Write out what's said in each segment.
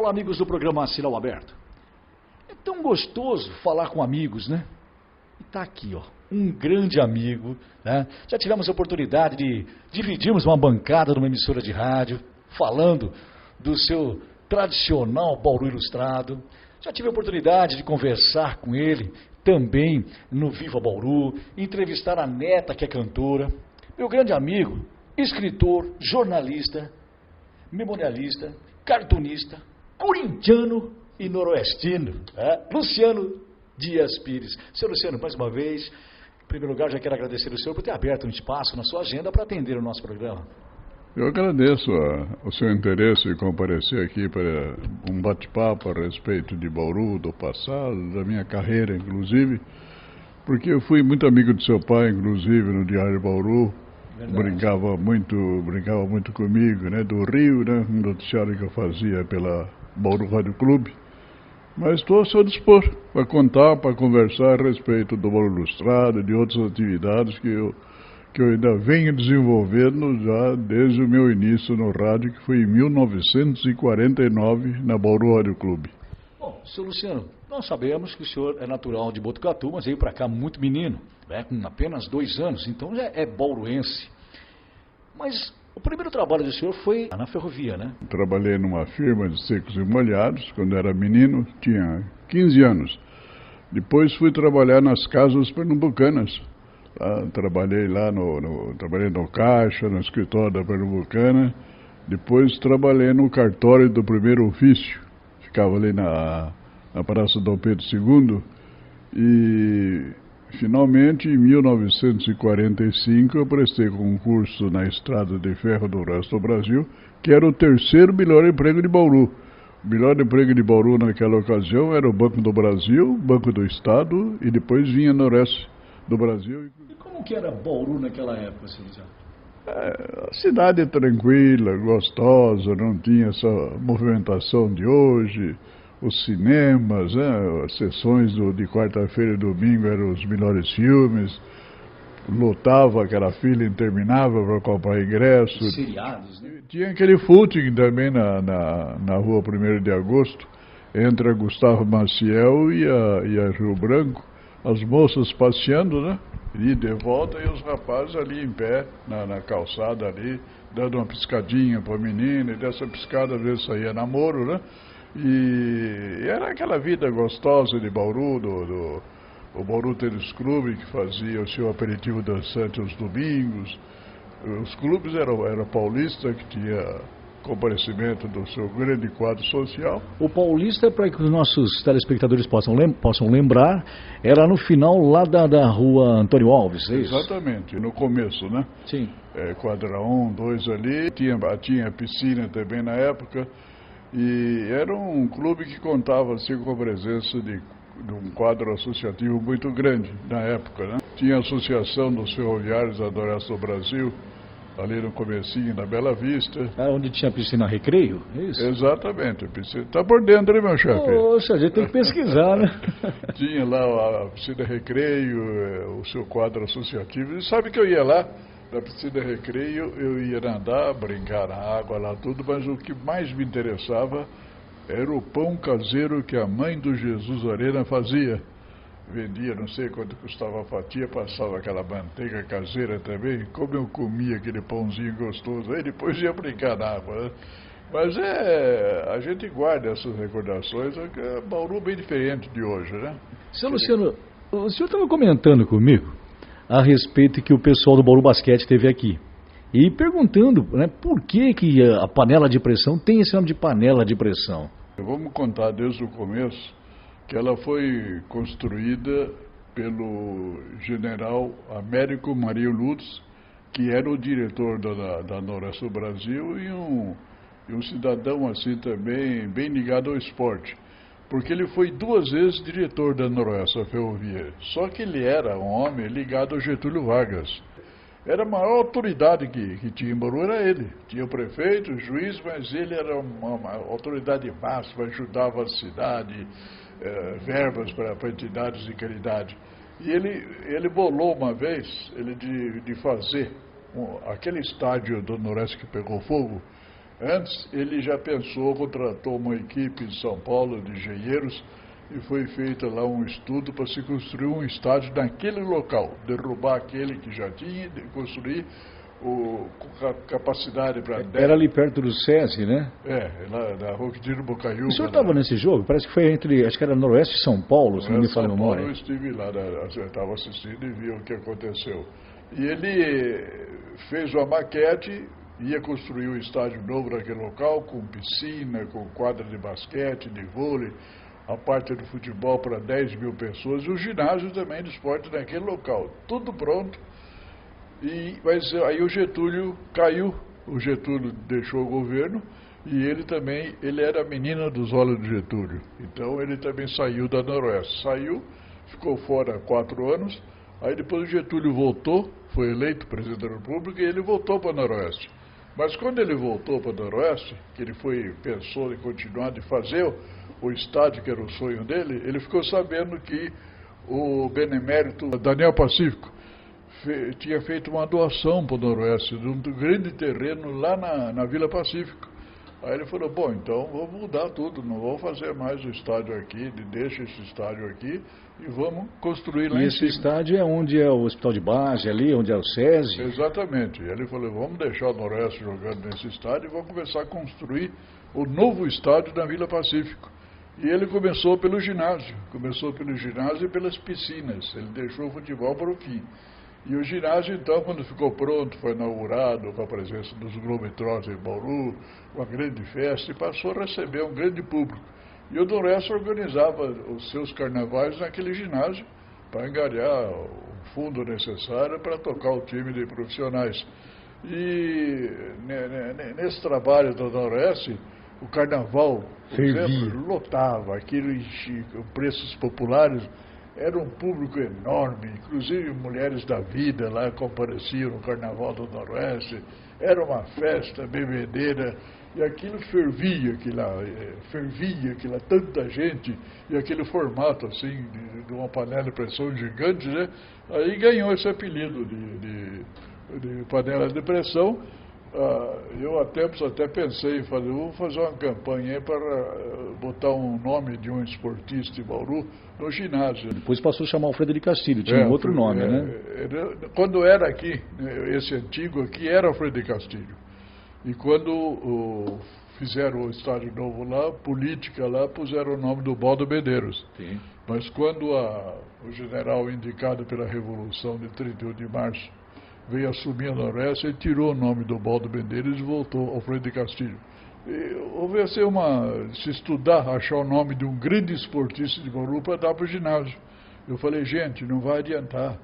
Fala, amigos do programa Sinal Aberto. É tão gostoso falar com amigos, né? E tá aqui, ó, um grande amigo, né? Já tivemos a oportunidade de dividirmos uma bancada numa emissora de rádio, falando do seu tradicional Bauru Ilustrado. Já tive a oportunidade de conversar com ele também no Viva Bauru, entrevistar a neta, que é cantora. Meu grande amigo, escritor, jornalista, memorialista, cartunista, corintiano e noroestino, Luciano Dias Pires. Senhor Luciano, mais uma vez, em primeiro lugar, já quero agradecer ao senhor por ter aberto um espaço na sua agenda para atender o nosso programa. Eu agradeço o seu interesse em comparecer aqui para um bate-papo a respeito de Bauru, do passado, da minha carreira, inclusive, porque eu fui muito amigo de seu pai, inclusive, no Diário Bauru. Brincava muito comigo, né, do Rio, né, um noticiário que eu fazia pela Bauru Rádio Clube. Mas estou a seu dispor para contar, para conversar a respeito do Bauru Ilustrado e de outras atividades que eu ainda venho desenvolvendo já desde o meu início no rádio, que foi em 1949, na Bauru Rádio Clube. Bom, senhor Luciano, nós sabemos que o senhor é natural de Botucatu, mas veio para cá muito menino, né, com apenas 2 anos, então já é bauruense. Mas o primeiro trabalho do senhor foi na ferrovia, né? Trabalhei numa firma de secos e molhados, quando era menino, tinha 15 anos. Depois fui trabalhar nas casas pernambucanas. Trabalhei lá trabalhei no caixa, no escritório da Pernambucana. Depois trabalhei no cartório do primeiro ofício. Ficava ali na Praça Dom Pedro II. E finalmente, em 1945, eu prestei concurso na Estrada de Ferro do Resto do Brasil, que era o terceiro melhor emprego de Bauru. O melhor emprego de Bauru naquela ocasião era o Banco do Brasil, Banco do Estado e depois vinha Noroeste do Brasil. E como que era Bauru naquela época, senhor Luciano? A cidade tranquila, gostosa, não tinha essa movimentação de hoje. Os cinemas, né, as sessões de quarta-feira e domingo eram os melhores filmes. Lotava aquela fila interminável para comprar ingresso. Seriados, né? Tinha aquele footing também na rua 1º de agosto, entre a Gustavo Maciel e a Rio Branco. As moças passeando, né? E de volta, e os rapazes ali em pé, na calçada ali, dando uma piscadinha para a menina, e dessa piscada às vezes saía namoro, né? E era aquela vida gostosa de Bauru, o Bauru Tênis Clube, que fazia o seu aperitivo dançante aos domingos. Os clubes eram paulista, que tinha comparecimento do seu grande quadro social. O Paulista, para que os nossos telespectadores possam lembrar, era no final lá da rua Antônio Alves, é isso? Exatamente, no começo, né? Sim. Quadra 1, 2 ali, tinha piscina também na época, e era um clube que contava assim, com a presença de um quadro associativo muito grande na época, né? Tinha a Associação dos Ferroviários da Noroeste do Brasil, ali no comecinho, na Bela Vista. Onde tinha piscina recreio, é isso? Exatamente, a piscina. Está por dentro, né, meu chefe? Poxa, a gente tem que pesquisar, né? Tinha lá a piscina recreio, o seu quadro associativo. E sabe que eu ia lá, na piscina recreio, eu ia nadar, brincar na água lá, tudo, mas o que mais me interessava era o pão caseiro que a mãe do Jesus Arena fazia. Vendia, não sei quanto custava a fatia, passava aquela manteiga caseira também. Como eu comia aquele pãozinho gostoso, aí depois ia brincar na água, né? Mas a gente guarda essas recordações, é Bauru bem diferente de hoje, né? Senhor Luciano, o senhor estava comentando comigo a respeito que o pessoal do Bauru Basquete esteve aqui. E perguntando, né, por que a panela de pressão tem esse nome de panela de pressão? Vamos contar desde o começo que ela foi construída pelo general Américo Marinho Lutz, que era o diretor da Noroeste do Brasil e um cidadão assim também bem ligado ao esporte, porque ele foi 2 vezes diretor da Noroeste, a ferrovia, só que ele era um homem ligado ao Getúlio Vargas. Era a maior autoridade que tinha em Bauru, era ele. Tinha o prefeito, o juiz, mas ele era uma autoridade máxima, ajudava a cidade, verbas para entidades de caridade. E ele bolou uma vez de fazer aquele estádio do Noroeste que pegou fogo, Antes, ele já pensou, contratou uma equipe em São Paulo de engenheiros e foi feito lá um estudo para se construir um estádio naquele local, derrubar aquele que já tinha e construir com capacidade para 10. Era ali perto do SESI, né? Lá na Rua Quintino Bocaiúva. O senhor estava nesse jogo? Parece que foi acho que era Noroeste e São Paulo, se não me falha a memória. Eu estive lá, eu estava assistindo e vi o que aconteceu. E ele fez uma maquete, ia construir um estádio novo naquele local, com piscina, com quadra de basquete, de vôlei, a parte do futebol para 10 mil pessoas, e o ginásio também de esporte naquele local. Tudo pronto. Mas aí o Getúlio caiu, o Getúlio deixou o governo, e ele era a menina dos olhos do Getúlio. Então ele também saiu da Noroeste. Saiu, ficou fora 4 anos, aí depois o Getúlio voltou, foi eleito presidente da República, e ele voltou para a Noroeste. Mas quando ele voltou para o Noroeste, que ele pensou em continuar de fazer o estádio, que era o sonho dele, ele ficou sabendo que o benemérito Daniel Pacífico tinha feito uma doação para o Noroeste, de um grande terreno lá na Vila Pacífico. Aí ele falou, bom, então vou mudar tudo, não vou fazer mais o estádio aqui, deixa esse estádio aqui e vamos construir lá em cima. E esse estádio é onde é o Hospital de Base, ali onde é o SESI? Exatamente. E ele falou, vamos deixar o Noroeste jogando nesse estádio e vamos começar a construir o novo estádio na Vila Pacífico. E ele começou pelo ginásio e pelas piscinas, ele deixou o futebol para o fim. E o ginásio, então, quando ficou pronto, foi inaugurado com a presença dos Globetrotters em Bauru, uma grande festa, e passou a receber um grande público. E o Noroeste organizava os seus carnavais naquele ginásio para angariar o fundo necessário para tocar o time de profissionais. E nesse trabalho do Noroeste, o carnaval, por exemplo, lotava, aquilo enchia, preços populares. Era um público enorme, inclusive mulheres da vida lá compareciam no Carnaval do Noroeste. Era uma festa, bebedeira, e aquilo fervia, tanta gente, e aquele formato assim, de uma panela de pressão gigante, né? Aí ganhou esse apelido de panela de pressão. Eu até pensei em vou fazer uma campanha aí para botar um nome de um esportista em Bauru no ginásio. Depois passou a chamar Alfredo de Castilho, tinha um outro nome, né? Quando era aqui, esse antigo aqui era Alfredo de Castilho. E quando fizeram o estádio novo lá, política lá, puseram o nome do Baldo Medeiros. Sim. Mas quando o general indicado pela Revolução de 31 de março veio assumir a Noroeste, ele tirou o nome do Baldo Medeiros e voltou ao Alfredo de Castilho. Houve assim se estudar, achar o nome de um grande esportista de Bauru para dar para o ginásio. Eu falei, gente, não vai adiantar.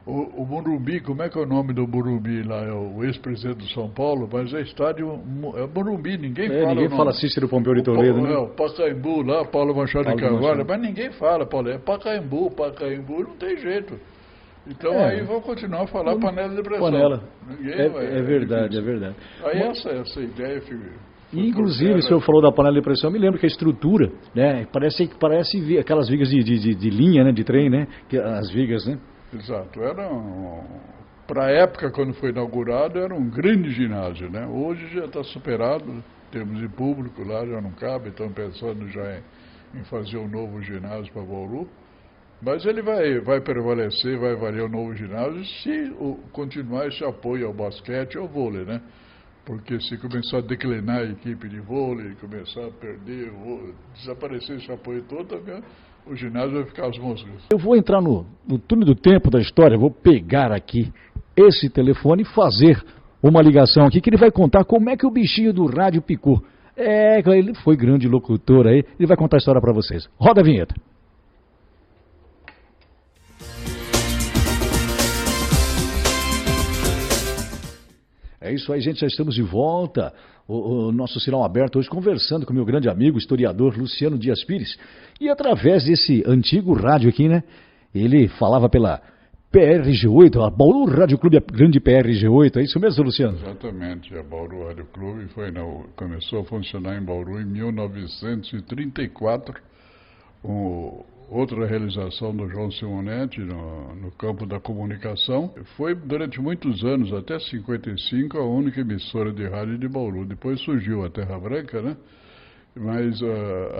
O Morumbi, como é que é o nome do Morumbi lá? É o ex-presidente do São Paulo, mas é estádio, é Morumbi, ninguém fala. Ninguém fala Cícero Pompeu de Toledo, né? O Pacaembu lá, Paulo Machado de Carvalho, mas ninguém fala, Paulo, é Pacaembu, não tem jeito. Então aí vão continuar a falar panela de pressão. Panela. É verdade. Aí essa ideia inclusive, o senhor falou da panela de pressão, eu me lembro que a estrutura, né, parece aquelas vigas de linha, né, de trem, né, as vigas, né? Exato. Para a época, quando foi inaugurado, era um grande ginásio, né? Hoje já está superado, temos de público lá, já não cabe, estão pensando já em fazer um novo ginásio para Bauru. Mas ele vai prevalecer, vai valer o novo ginásio se continuar esse apoio ao basquete e ao vôlei, né? Porque se começar a declinar a equipe de vôlei, começar a perder, desaparecer esse apoio todo, também o ginásio vai ficar às moscas. Eu vou entrar no túnel do tempo da história, vou pegar aqui esse telefone e fazer uma ligação aqui, que ele vai contar como é que o bichinho do rádio picou. Ele foi grande locutor aí, ele vai contar a história para vocês. Roda a vinheta. É isso aí, gente, já estamos de volta, o nosso sinal aberto hoje, conversando com meu grande amigo, historiador Luciano Dias Pires, e através desse antigo rádio aqui, né, ele falava pela PRG8, a Bauru Rádio Clube, a grande PRG8, é isso mesmo, Luciano? Exatamente, a Bauru Rádio Clube começou a funcionar em Bauru em 1934, o outra realização do João Simonetti no campo da comunicação. Foi durante muitos anos, até 55, a única emissora de rádio de Bauru. Depois surgiu a Terra Branca, né? Mas,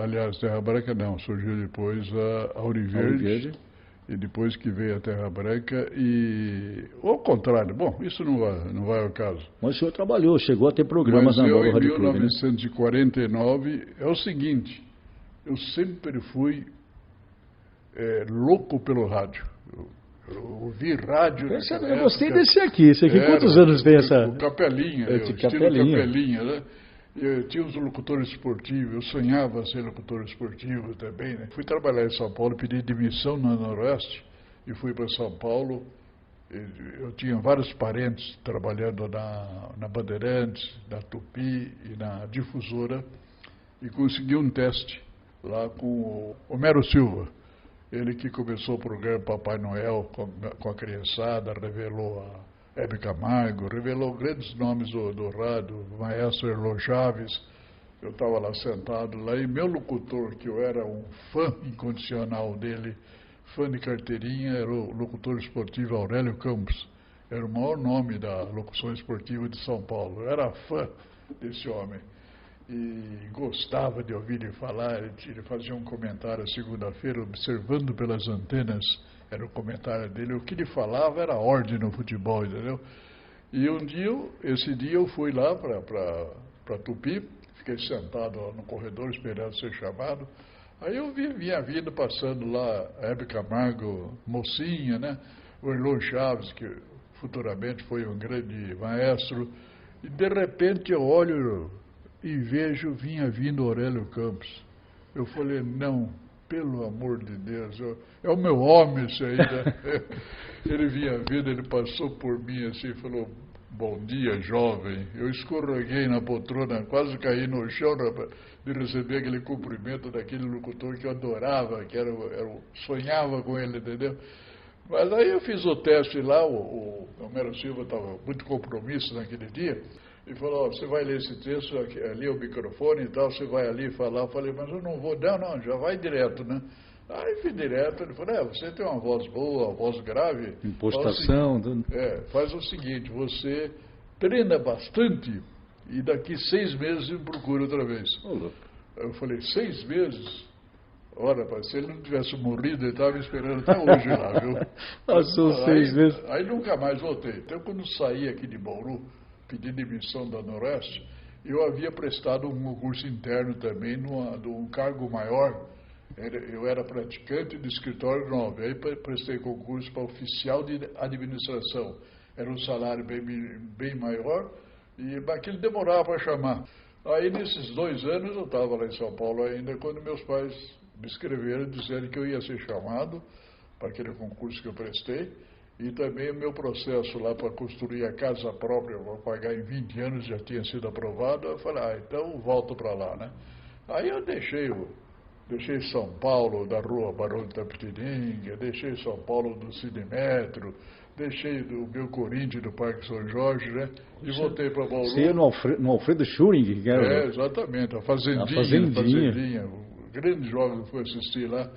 aliás, Terra Branca não, surgiu depois a Auriverde. E depois que veio a Terra Branca ou ao contrário, bom, isso não vai ao caso. Mas o senhor trabalhou, chegou a ter programas na Nova Rádio Clube, né? Em 1949, é o seguinte, eu sempre fui louco pelo rádio. Eu ouvi rádio. Eu gostei desse aqui. Esse aqui, quantos anos tem essa? O Capelinha, o estilo Capelinha, né? Eu tinha os locutores esportivos, eu sonhava ser locutor esportivo também, né? Fui trabalhar em São Paulo, pedi demissão no Noroeste e fui para São Paulo. Eu tinha vários parentes trabalhando na Bandeirantes, na Tupi e na Difusora e consegui um teste lá com o Homero Silva. Ele que começou o programa Papai Noel com a criançada, revelou a Hebe Camargo, revelou grandes nomes do rádio, o maestro Erlon Chaves. Eu estava lá sentado lá e meu locutor, que eu era um fã incondicional dele, fã de carteirinha, era o locutor esportivo Aurélio Campos. Era o maior nome da locução esportiva de São Paulo. Eu era fã desse homem e gostava de ouvir ele falar. Ele fazia um comentário segunda-feira, observando pelas antenas, era o comentário dele. O que ele falava era ordem no futebol, entendeu? E esse dia eu fui lá para Tupi, fiquei sentado lá no corredor esperando ser chamado. Aí eu vinha vindo passando lá a Hebe Camargo, mocinha, né? O Erlon Chaves, que futuramente foi um grande maestro. E de repente eu olho e vejo, vinha vindo Aurélio Campos. Eu falei, não, pelo amor de Deus, é o meu homem isso aí, né? Ele vinha vindo, ele passou por mim assim e falou, bom dia, jovem. Eu escorreguei na poltrona, quase caí no chão de receber aquele cumprimento daquele locutor que eu adorava, que sonhava com ele, entendeu? Mas aí eu fiz o teste lá, o Homero Silva estava muito compromisso naquele dia, e falou, você vai ler esse texto, ali é o microfone e tal, você vai ali falar. Eu falei, mas eu não vou, não, já vai direto, né? Aí fui direto, ele falou, você tem uma voz boa, uma voz grave. Impostação. Faz o seguinte, você treina bastante e daqui 6 meses me procura outra vez. Eu falei, 6 meses? Ora, se ele não tivesse morrido, ele estava esperando até hoje lá, viu? Passou 6 meses. Aí nunca mais voltei. Então, quando saí aqui de Bauru, pedi demissão da Noroeste, eu havia prestado um concurso interno também, de um cargo maior. Eu era praticante de escritório 9, aí prestei concurso para oficial de administração. Era um salário bem maior, mas aquilo demorava para chamar. Aí, nesses 2 anos, eu estava lá em São Paulo ainda, quando meus pais me escreveram dizendo que eu ia ser chamado para aquele concurso que eu prestei, e também o meu processo lá para construir a casa própria, para pagar em 20 anos, já tinha sido aprovado. Eu falei, então volto para lá, né? Aí eu deixei São Paulo, da rua Barão de Tapetininga, deixei São Paulo do Cinemetro, deixei o meu Corinthians do Parque São Jorge, né? E voltei para Bauru. Você ia no Alfredo Schuring, que era... Exatamente, a Fazendinha. Grandes jogos que eu fui assistir lá.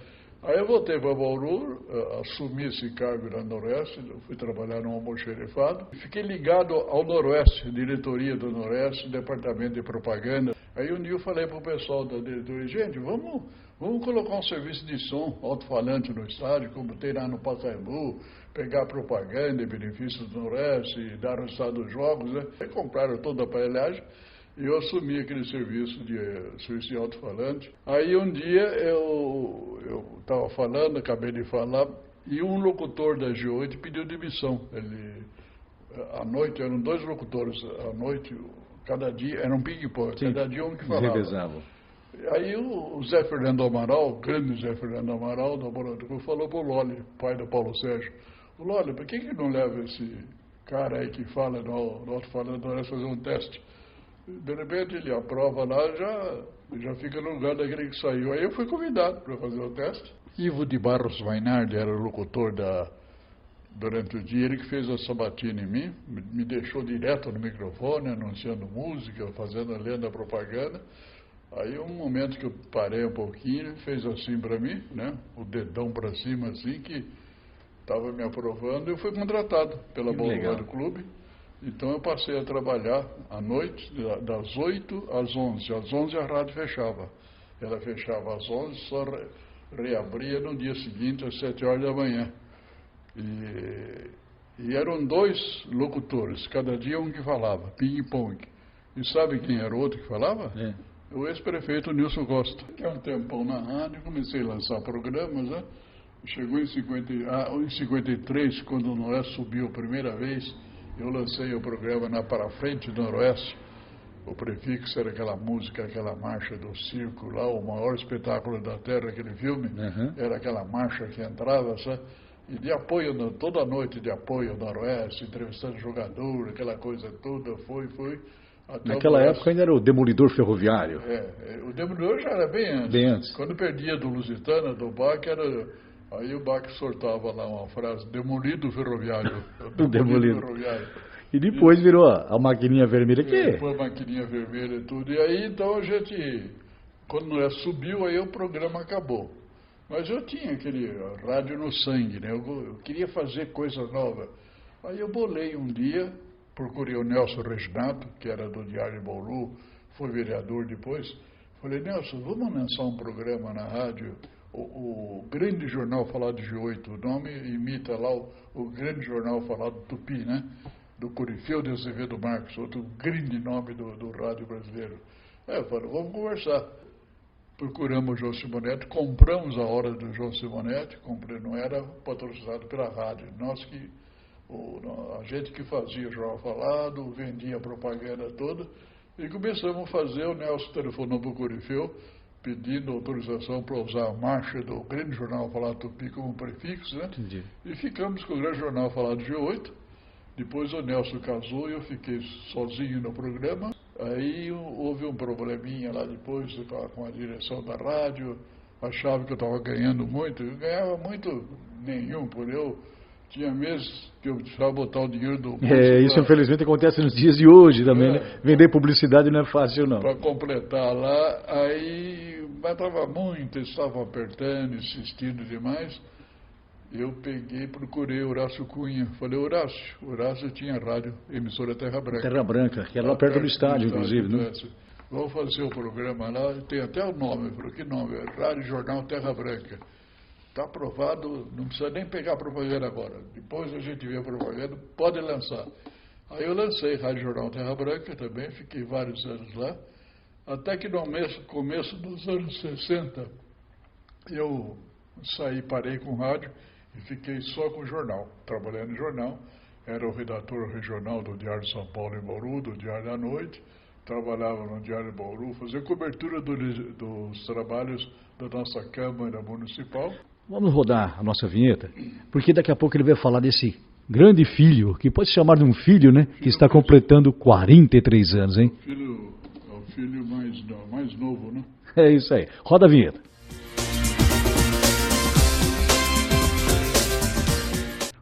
Aí eu voltei para Bauru, assumi esse cargo na Noroeste, fui trabalhar no almoxerifado. Fiquei ligado ao Noroeste, diretoria do Noroeste, departamento de propaganda. Aí um dia eu falei para o pessoal da diretoria, gente, vamos colocar um serviço de som alto-falante no estádio, como tem lá no Pacaembu, pegar propaganda e benefícios do Noroeste e dar resultado dos jogos, né? Aí compraram toda a aparelhagem. E eu assumi aquele serviço de alto-falante. Aí um dia eu estava falando, acabei de falar, e um locutor da G8 pediu demissão. À noite, eram 2 locutores, à noite, cada dia, era um ping-pong, cada dia um que falava. Revezavam. Aí o Zé Fernando Amaral, o grande Zé Fernando Amaral, da Boranducu, falou para o Loli, pai do Paulo Sérgio, Loli, por que não leva esse cara aí que fala no alto-falante, nós fazer um teste? De repente ele aprova lá, já fica no lugar daquele que saiu. Aí eu fui convidado para fazer o teste. Ivo de Barros Vainardi era o locutor durante o dia, ele que fez a sabatina em mim, me deixou direto no microfone, anunciando música, lendo a propaganda. Aí um momento que eu parei um pouquinho, ele fez assim para mim, né? O dedão para cima assim, que estava me aprovando, e eu fui contratado pela Boulevard Clube. Então eu passei a trabalhar à noite, das 8 às 11. Às 11 a rádio fechava. Ela fechava às 11, só reabria no dia seguinte, às 7 horas da manhã. E eram 2 locutores, cada dia um que falava, ping-pong. E sabe quem era o outro que falava? O ex-prefeito Nilson Costa. Que há um tempão na rádio, comecei a lançar programas, né? Chegou em 53, quando o Noroeste subiu a primeira vez, eu lancei o programa na Para Frente do Noroeste. O prefixo era aquela música, aquela marcha do circo lá, o maior espetáculo da Terra, aquele filme. Era aquela marcha que entrava, sabe? E de apoio, toda noite de apoio ao Noroeste, entrevistando jogador, aquela coisa toda, foi. Naquela época ainda era o Demolidor Ferroviário. O Demolidor já era bem antes. Bem antes. Quando perdia do Lusitana, do Bach, aí o Bach soltava lá uma frase, demolido ferroviário. Demolido ferroviário. E depois virou a maquininha vermelha que... Depois a maquininha vermelha e tudo. E aí então a gente, quando subiu, aí o programa acabou. Mas eu tinha aquele rádio no sangue, né? Eu queria fazer coisa nova. Aí eu bolei um dia, procurei o Nelson Reginato, que era do Diário de Bauru, foi vereador depois. Falei, Nelson, vamos lançar um programa na rádio, o Grande Jornal Falado de G8, o nome imita lá o Grande Jornal Falado Tupi, né? Do Corifeu de Azevedo Marques, outro grande nome do rádio brasileiro. Eu falei, vamos conversar. Procuramos o João Simonetti, compramos a hora do João Simonetti, não era patrocinado pela rádio. A gente que fazia o Jornal Falado, vendia a propaganda toda, e começamos a fazer. O Nelson telefonou para o Corifeu, pedindo autorização para usar a marcha do Grande Jornal Falado Tupi como prefixo, né? Entendi. E ficamos com o Grande Jornal Falado G8. Depois o Nelson casou e eu fiquei sozinho no programa. Aí houve um probleminha lá depois com a direção da rádio. Achava que eu estava ganhando muito. Eu ganhava muito nenhum, por eu tinha meses que eu precisava botar o dinheiro do bolso. Isso infelizmente acontece nos dias de hoje também, né? Vender publicidade não é fácil, não. Para completar lá, mas estava muito, eles estavam apertando, insistindo demais. Eu procurei Horácio Cunha. Falei, Horácio tinha rádio, emissora Terra Branca. Terra Branca, que era lá perto do estádio, inclusive, né? Vamos fazer o programa lá, tem até o nome. Eu falei, que nome? Rádio Jornal Terra Branca. Está aprovado, não precisa nem pegar a propaganda agora. Depois a gente vê a propaganda, pode lançar. Aí eu lancei Rádio Jornal Terra Branca também, fiquei vários anos lá. Até que no começo dos anos 60, eu parei com o rádio, e fiquei só com o jornal, trabalhando no jornal. Era o redator regional do Diário de São Paulo em Bauru, do Diário da Noite. Trabalhava no Diário de Bauru, fazia cobertura dos trabalhos da nossa Câmara Municipal. Vamos rodar a nossa vinheta, porque daqui a pouco ele vai falar desse grande filho, que pode se chamar de um filho, né? Que está completando 43 anos, hein? O filho mais novo, né? É isso aí. Roda a vinheta.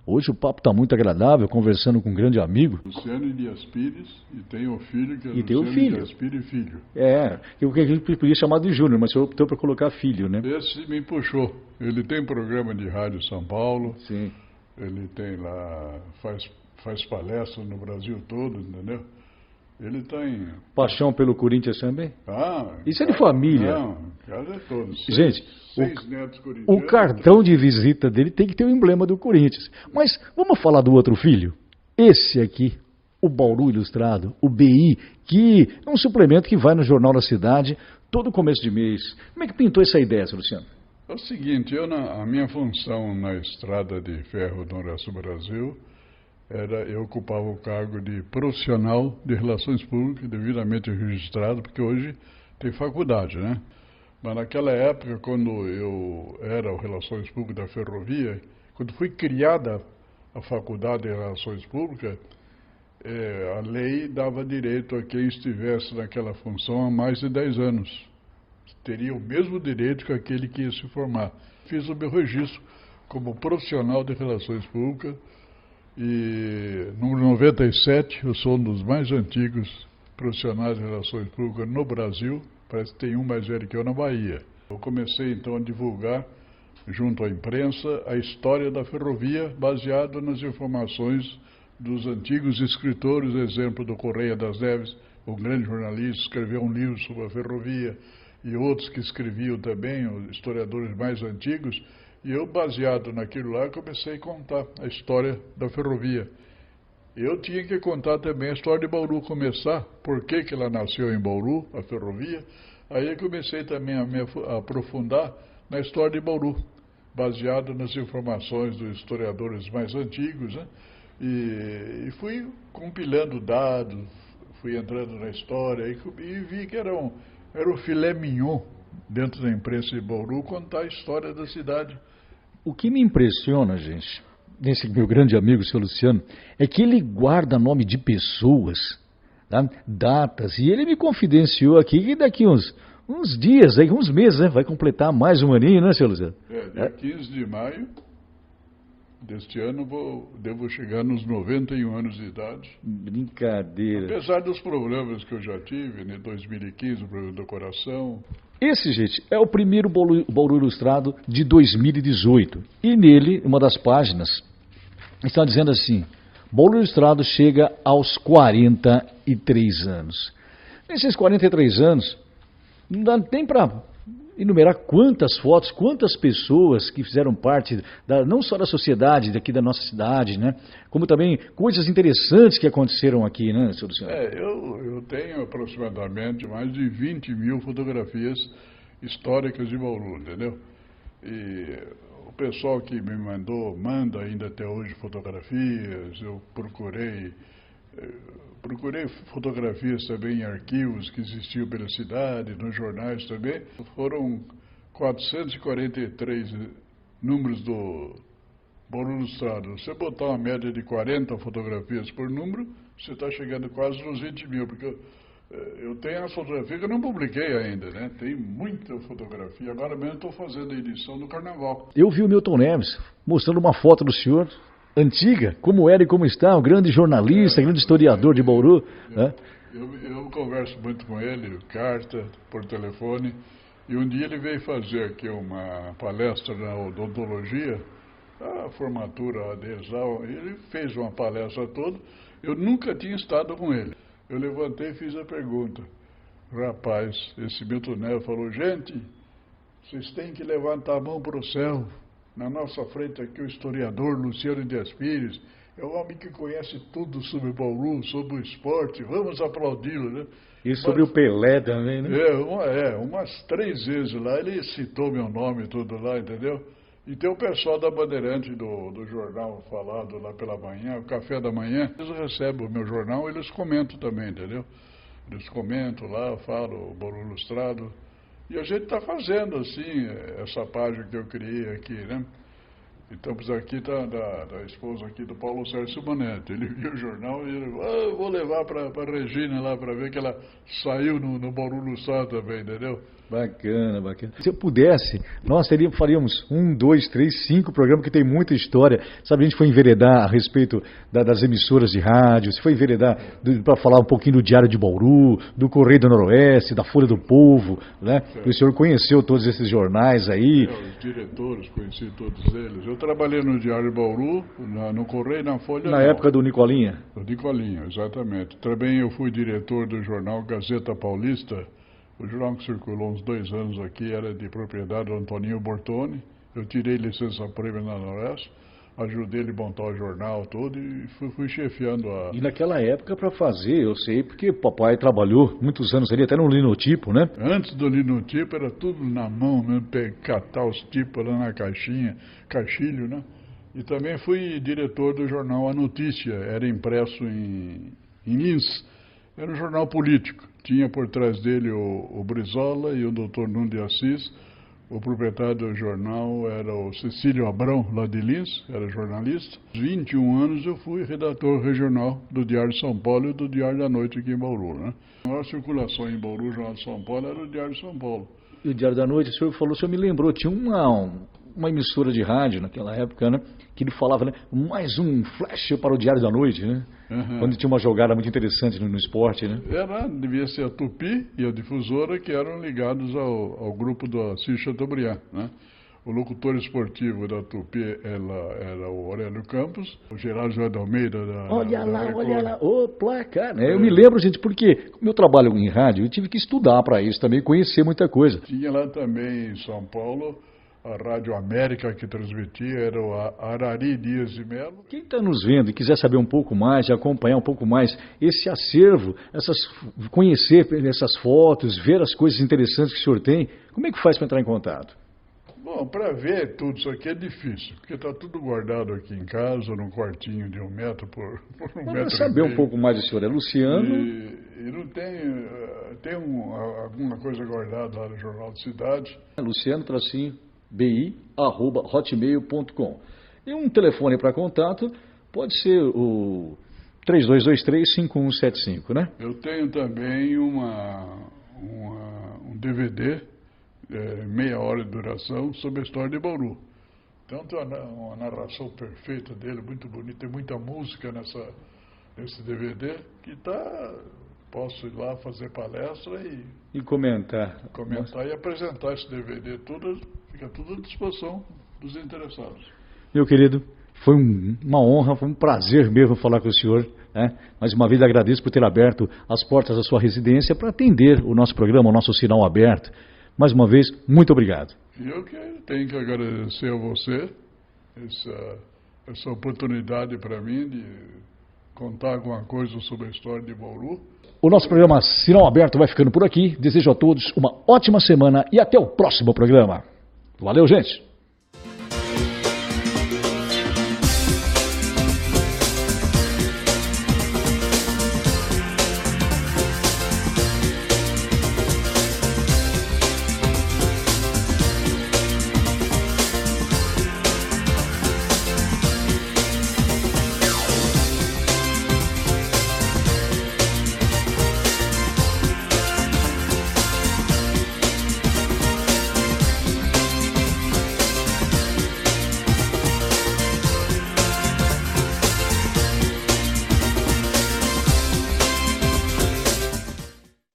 Hoje o papo está muito agradável, conversando com um grande amigo. Luciano Dias Pires, e tem o filho, que é Luciano Dias Pires Filho. Eu podia chamar de Júnior, mas eu optou para colocar filho, né? Esse me puxou. Ele tem programa de rádio São Paulo. Sim. Ele tem lá, faz palestra no Brasil todo, entendeu? Ele tem... Paixão pelo Corinthians também? Isso é de cara, família. Não, casa é todo. Gente, seis netos corintianos. O cartão de visita dele tem que ter o emblema do Corinthians. Mas vamos falar do outro filho? Esse aqui, o Bauru Ilustrado, o BI, que é um suplemento que vai no Jornal da Cidade todo começo de mês. Como é que pintou essa ideia, seu Luciano? É o seguinte, a minha função na Estrada de Ferro do Noroeste do Brasil... eu ocupava o cargo de profissional de relações públicas, devidamente registrado, porque hoje tem faculdade, né? Mas naquela época, quando eu era o Relações Públicas da Ferrovia, quando foi criada a Faculdade de Relações Públicas, a lei dava direito a quem estivesse naquela função há mais de 10 anos. Teria o mesmo direito que aquele que ia se formar. Fiz o meu registro como profissional de Relações Públicas. E no 97 eu sou um dos mais antigos profissionais de relações públicas no Brasil, parece que tem um mais velho que eu na Bahia. Eu comecei então a divulgar, junto à imprensa, a história da ferrovia, baseado nas informações dos antigos escritores, exemplo do Correia das Neves, um grande jornalista, escreveu um livro sobre a ferrovia, e outros que escreviam também, os historiadores mais antigos, e eu, baseado naquilo lá, comecei a contar a história da ferrovia. Eu tinha que contar também a história de Bauru, começar, por que ela nasceu em Bauru, a ferrovia. Aí eu comecei também a me aprofundar na história de Bauru, baseado nas informações dos historiadores mais antigos, né? E fui compilando dados, fui entrando na história e vi que era o filé mignon dentro da imprensa de Bauru contar a história da cidade. O que me impressiona, gente, nesse meu grande amigo, seu Luciano, é que ele guarda nome de pessoas, tá? Datas, e ele me confidenciou aqui que daqui uns dias, uns meses, né, vai completar mais um aninho, né, seu Luciano? Dia 15 de maio deste ano devo chegar nos 91 anos de idade. Brincadeira. Apesar dos problemas que eu já tive, né, 2015, o problema do coração. Esse, gente, é o primeiro Bauru Ilustrado de 2018. E nele, uma das páginas, está dizendo assim: Bauru Ilustrado chega aos 43 anos. Nesses 43 anos, não dá nem para enumerar quantas fotos, quantas pessoas que fizeram parte, não só da sociedade daqui da nossa cidade, né, como também coisas interessantes que aconteceram aqui, né, senhor Luciano? Eu tenho aproximadamente mais de 20 mil fotografias históricas de Bauru, entendeu? E o pessoal que me manda ainda até hoje fotografias. Eu procurei fotografias também em arquivos que existiam pela cidade, nos jornais também. Foram 443 números do Bauru Ilustrado. Você botar uma média de 40 fotografias por número, você está chegando quase nos 20 mil, porque eu tenho as fotografias que eu não publiquei ainda, né? Tem muita fotografia. Agora mesmo estou fazendo a edição do Carnaval. Eu vi o Milton Neves mostrando uma foto do senhor, antiga, como era e como está, um grande jornalista, grande historiador de Bauru. Eu converso muito com ele, carta, por telefone, e um dia ele veio fazer aqui uma palestra na odontologia, a formatura deles lá, ele fez uma palestra toda, eu nunca tinha estado com ele. Eu levantei e fiz a pergunta. Rapaz, esse Milton Neves falou: gente, vocês têm que levantar a mão para o céu. Na nossa frente aqui o historiador Luciano Dias Pires, é um homem que conhece tudo sobre Bauru, sobre o esporte, vamos aplaudi-lo, né? E sobre o Pelé também, né? Umas 3 vezes lá, ele citou meu nome tudo lá, entendeu? E tem o pessoal da Bandeirante do jornal falado lá pela manhã, o café da manhã, eles recebem o meu jornal, eles comentam também, entendeu? Eles comentam lá, falam o Bauru Ilustrado. E a gente está fazendo, assim, essa página que eu criei aqui, né? Estamos aqui da esposa aqui do Paulo Sérgio Manetti. Ele viu o jornal e ele falou: vou levar para a Regina lá para ver que ela saiu no Bauru Ilustrado também, entendeu? Bacana, bacana. Se eu pudesse, nós faríamos 1, 2, 3, 5 programas que tem muita história. Sabe, a gente foi enveredar a respeito das emissoras de rádio, se foi enveredar para falar um pouquinho do Diário de Bauru, do Correio do Noroeste, da Folha do Povo, né? O senhor conheceu todos esses jornais aí. Os diretores, conheci todos eles. Eu trabalhei no Diário de Bauru, no Correio, na Folha. Na época do Nicolinha? Do Nicolinha, exatamente. Também eu fui diretor do jornal Gazeta Paulista. O jornal que circulou uns 2 anos aqui era de propriedade do Antoninho Bortoni. Eu tirei licença-prêmio na Noroeste, ajudei ele a montar o jornal todo e fui chefiando a... E naquela época, para fazer, eu sei, porque papai trabalhou muitos anos ali, até no linotipo, né? Antes do linotipo era tudo na mão mesmo, catar os tipos lá na caixinha, caixilho, né? E também fui diretor do jornal A Notícia, era impresso em Lins. Era um jornal político. Tinha por trás dele o Brizola e o Dr. Nuno de Assis. O proprietário do jornal era o Cecílio Abrão, lá de Lins, era jornalista. Aos 21 anos eu fui redator regional do Diário de São Paulo e do Diário da Noite aqui em Bauru, né? A maior circulação em Bauru, Jornal de São Paulo, era o Diário de São Paulo. E o Diário da Noite, o senhor falou, o senhor me lembrou, tinha uma emissora de rádio naquela época, né? Que ele falava, né? Mais um flash para o Diário da Noite, né? Quando tinha uma jogada muito interessante no esporte, né? Devia ser a Tupi e a Difusora que eram ligados ao grupo do Assis Chateaubriand, né? O locutor esportivo da Tupi era o Aurélio Campos, o Geraldo José de Almeida da Olha Record. lá, ô placa, né? Eu me lembro, gente, porque como eu trabalho em rádio, eu tive que estudar para isso também, conhecer muita coisa. Tinha lá também em São Paulo a Rádio América que transmitia, era o Arari Dias de Melo. Quem está nos vendo e quiser saber um pouco mais, acompanhar um pouco mais esse acervo, conhecer essas fotos, ver as coisas interessantes que o senhor tem, como é que faz para entrar em contato? Bom, para ver tudo isso aqui é difícil, porque está tudo guardado aqui em casa, num quartinho de 1 metro por 1 metro. Vamos saber um pouco mais do senhor. É Luciano? E não tem alguma coisa guardada lá no Jornal da Cidade. Luciano-bi@hotmail.com. E um telefone para contato pode ser o 3223-5175, né? Eu tenho também um DVD, meia hora de duração, sobre a história de Bauru. Então tem uma narração perfeita dele, muito bonita, tem muita música nesse DVD, posso ir lá fazer palestra e comentar e apresentar esse DVD, fica tudo à disposição dos interessados. Meu querido, foi uma honra, foi um prazer mesmo falar com o senhor, né? Mais uma vez agradeço por ter aberto as portas da sua residência para atender o nosso programa, o nosso sinal aberto. Mais uma vez, muito obrigado. Eu que tenho que agradecer a você essa oportunidade para mim de contar alguma coisa sobre a história de Bauru. O nosso programa Sinal Aberto vai ficando por aqui. Desejo a todos uma ótima semana e até o próximo programa. Valeu, gente!